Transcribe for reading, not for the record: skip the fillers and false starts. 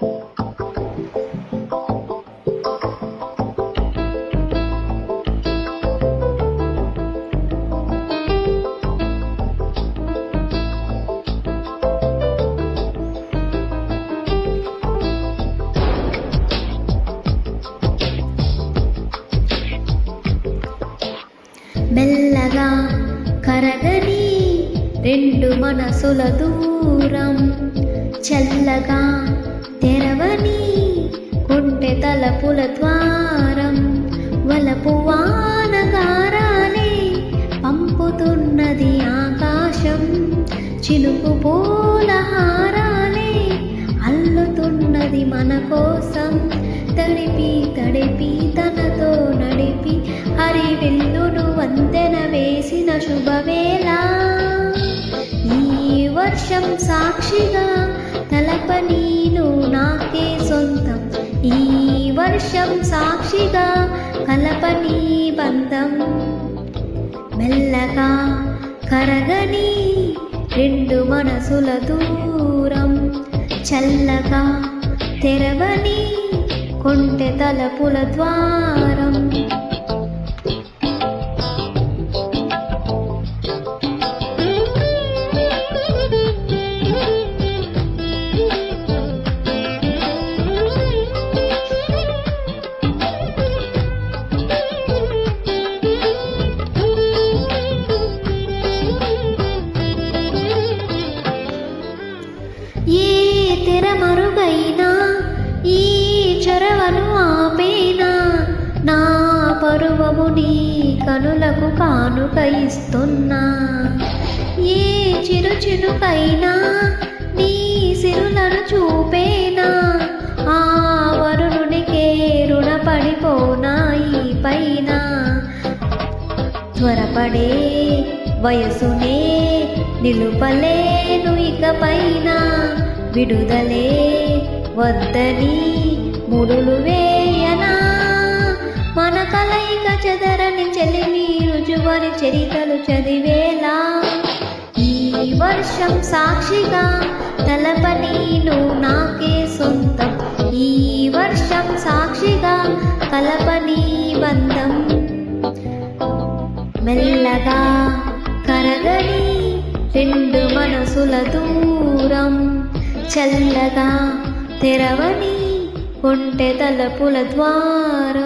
మెల్లగా కరగని రెండు మనసుల దూరం, చల్లగా తెరవని కొంటె తలపుల ద్వారం, వలపు వానగారాలే పంపుతున్నది ఆకాశం, చినుకు పూలహారాలే అల్లుతున్నది మన కోసం, తడిపి తడిపి తనతో నడిపి హరివిల్లును వంతెన వేసిన శుభవేళ. ఈ వర్షం సాక్షిగా తలప నీను నాకే సొంతం, ఈ వర్షం సాక్షిగా కలప నీ బంధం. మెల్లగా కరగని రెండు మనసుల దూరం, చల్లగా తెరవని కొంటె తలపుల ద్వారం. ఏ తెర మరుగైనా ఈ చొరవను ఆపేనా, నా పరువము నీ కనులకు కానుక ఇస్తున్నా. ఏ చిరు చిరుకైనా నీ సిరులను చూపేనా, ఆ వరుణునికే రుణపడిపోనా ఈ పైన. త్వరపడే వయసునే నిలుపలేను ఇకపైన, విడుదలే వద్దని ముడులు వేయనా. మన కలయిక చెదరని చెలిమి రుజువని చరితలు చదివేలా. ఈ వర్షం సాక్షిగా తలప నీను నాకే సొంతం, ఈ వర్షం సాక్షిగా కలప నీ బంధం. మెల్లగా కరగని రెండు మనసుల దూరం, చల్లగా తెరవని కొంటె తలపుల ద్వారం.